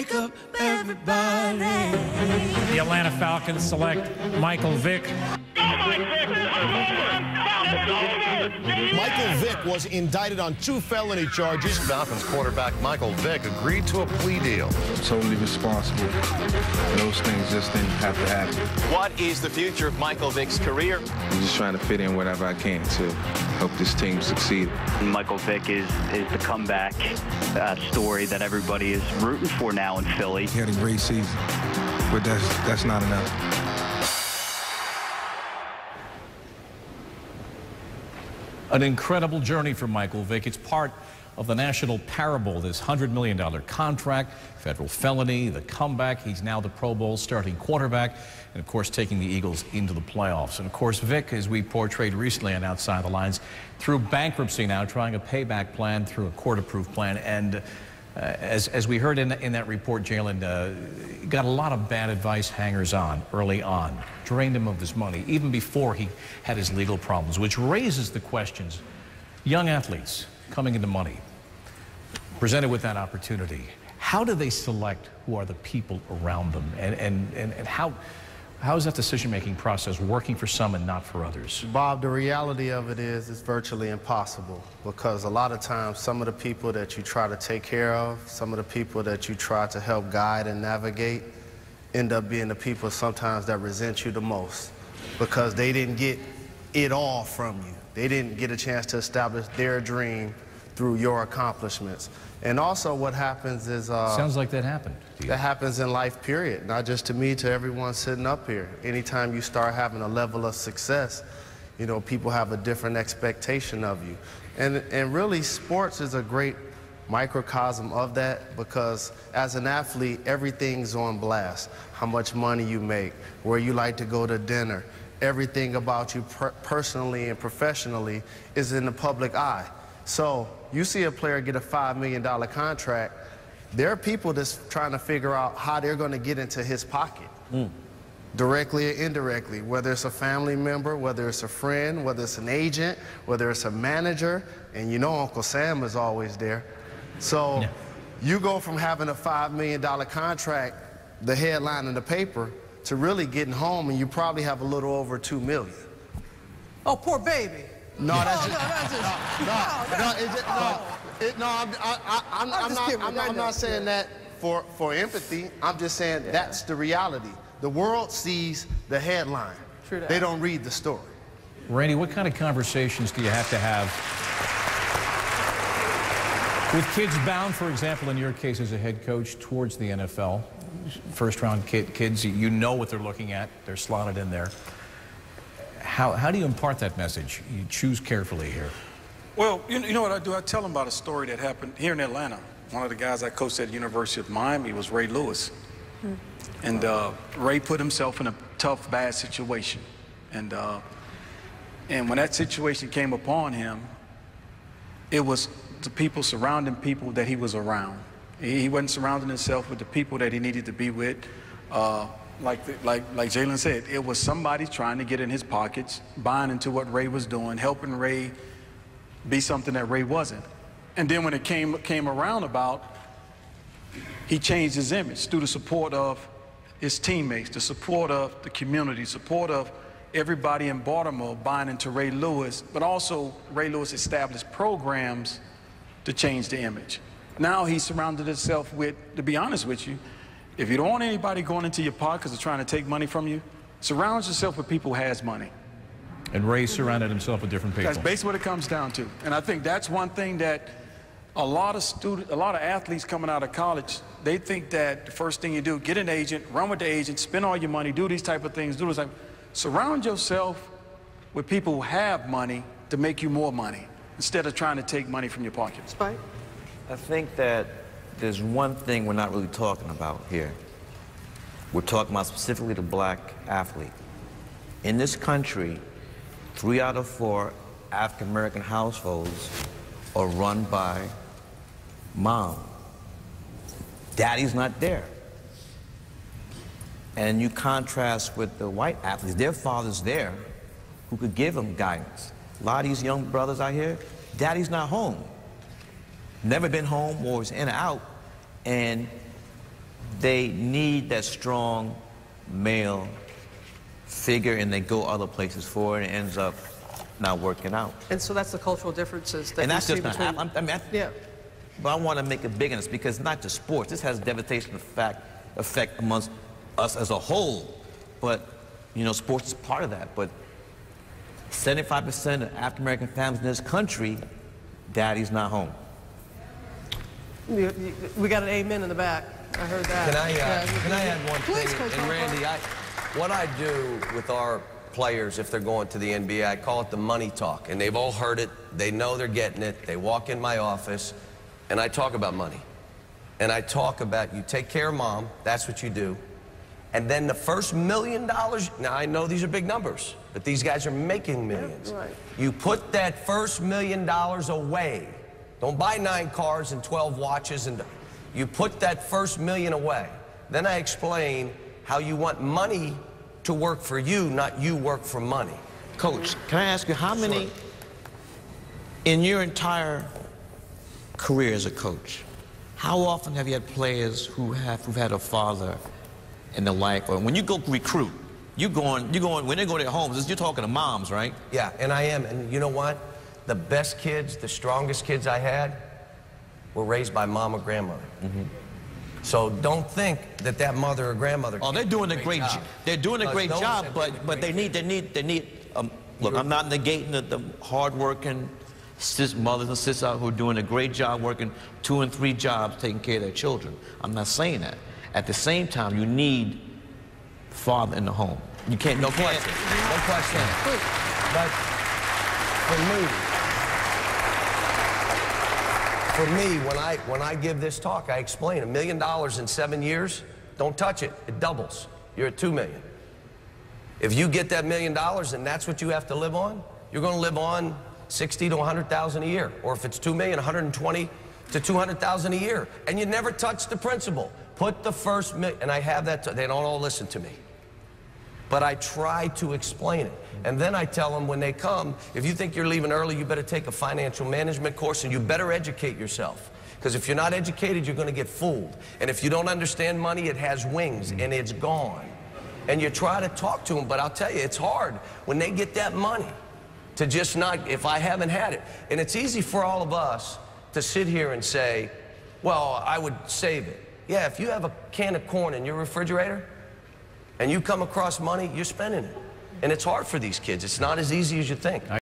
wake up everybody. The Atlanta Falcons select Michael Vick. Michael Vick was indicted on 2 felony charges. Falcons quarterback Michael Vick agreed to a plea deal. Totally responsible. Those things just didn't have to happen. What is the future of Michael Vick's career? I'm just trying to fit in whatever I can to help this team succeed. Michael Vick is the comeback story that everybody is rooting for now in Philly. He had a great season, but that's not enough. An incredible journey for Michael Vick. It's part of the national parable, this $100 million contract, federal felony, the comeback. He's now the Pro Bowl starting quarterback, and of course taking the Eagles into the playoffs. And of course Vick, as we portrayed recently on Outside the Lines, through bankruptcy now, trying a payback plan through a court-approved plan. And as we heard in that report, Jalen got a lot of bad advice hangers on early on, drained him of his money, even before he had his legal problems, which raises the questions. Young athletes coming into money, presented with that opportunity, how do they select who are the people around them? And how is that decision-making process working for some and not for others? Bob, the reality of it is it's virtually impossible, because a lot of times some of the people that you try to take care of, some of the people that you try to help guide and navigate end up being the people sometimes that resent you the most, because they didn't get it all from you. They didn't get a chance to establish their dream through your accomplishments. And also what happens is... Sounds like that happened to you. That happens in life, period. Not just to me, to everyone sitting up here. Anytime you start having a level of success, you know, people have a different expectation of you. And really, sports is a great microcosm of that, because as an athlete, everything's on blast. How much money you make, where you like to go to dinner, everything about you personally and professionally is in the public eye. So you see a player get a $5 million contract, there are people that's trying to figure out how they're going to get into his pocket, directly or indirectly, whether it's a family member, whether it's a friend, whether it's an agent, whether it's a manager, and you know Uncle Sam is always there. So you go from having a $5 million contract, the headline in the paper, to really getting home, and you probably have a little over $2 million. Oh, poor baby. No, that's just, I'm not saying that for empathy. I'm just saying that's the reality. The world sees the headline. They don't read the story. Randy, what kind of conversations do you have to have with kids bound, for example, in your case as a head coach, towards the NFL? First-round kids, you know what they're looking at. They're slotted in there. How do you impart that message? You choose carefully here. Well, you know what I do? I tell them about a story that happened here in Atlanta. One of the guys I coached at the University of Miami was Ray Lewis. And Ray put himself in a tough, bad situation. And when that situation came upon him, it was the people surrounding people that he was around. He wasn't surrounding himself with the people that he needed to be with. Like Jalen said, it was somebody trying to get in his pockets, buying into what Ray was doing, helping Ray be something that Ray wasn't. And then when it came around about, he changed his image through the support of his teammates, the support of the community, support of everybody in Baltimore buying into Ray Lewis, but also Ray Lewis established programs to change the image. Now he's surrounded himself with, to be honest with you, if you don't want anybody going into your pockets or trying to take money from you, surround yourself with people who has money. And Ray surrounded himself with different people. That's basically what it comes down to. And I think that's one thing that a lot of athletes coming out of college, they think that the first thing you do, get an agent, run with the agent, spend all your money, do these type of things, do this type. Surround yourself with people who have money to make you more money, instead of trying to take money from your pocket. Spike? I think that there's one thing we're not really talking about here. We're talking about specifically the black athlete. In this country, 3 out of 4 African-American households are run by mom. Daddy's not there. And you contrast with the white athletes, their father's there who could give them guidance. A lot of these young brothers out here, daddy's not home. Never been home or is in or out. And they need that strong male figure, and they go other places for it, and it ends up not working out. And so that's the cultural differences that And that's just between... yeah. But I want to make it big in this, because not just sports. This has devastation effect amongst us as a whole. But, you know, sports is part of that. But 75% of African-American families in this country, daddy's not home. We got an amen in the back. I heard that. Can I add one Please, thing? Coach And Randy, what I do with our players, if they're going to the NBA, I call it the money talk. And they've all heard it. They know they're getting it. They walk in my office, and I talk about money. And I talk about, you take care of mom, that's what you do. And then the first $1 million, now I know these are big numbers, but these guys are making millions. Yeah, right. You put that first $1 million away. Don't buy 9 cars and 12 watches, and you put that first $1 million away. Then I explain how you want money to work for you, not you work for money. Coach, can I ask you, how many, in your entire career as a coach, how often have you had players who've had a father in their life, or when you go recruit, when they go to their homes, you're talking to moms, right? Yeah, and I am, and you know what? The best kids, the strongest kids I had were raised by mom or grandmother. So don't think that that mother or grandmother. Oh, they're doing a great job. They're doing a great job, but they need. Look, I'm not negating the hard-working mothers and sisters out who are doing a great job, working 2 and 3 jobs, taking care of their children. I'm not saying that. At the same time, you need father in the home. You can't. No question. No question. But for me, when I give this talk, I explain $1 million in 7 years. Don't touch it. It doubles. You're at $2 million. If you get that $1 million and that's what you have to live on, you're going to live on $60,000 to $100,000 a year. Or if it's $2 million, $120,000 to $200,000 a year. And you never touch the principal. Put the first million, and I have that. They don't all listen to me. But I try to explain it. And then I tell them when they come, if you think you're leaving early, you better take a financial management course, and you better educate yourself. Because if you're not educated, you're going to get fooled. And if you don't understand money, it has wings, and it's gone. And you try to talk to them, but I'll tell you, it's hard when they get that money to just not, if I haven't had it. And it's easy for all of us to sit here and say, well, I would save it. Yeah, if you have a can of corn in your refrigerator, and you come across money, you're spending it. And it's hard for these kids. It's not as easy as you think.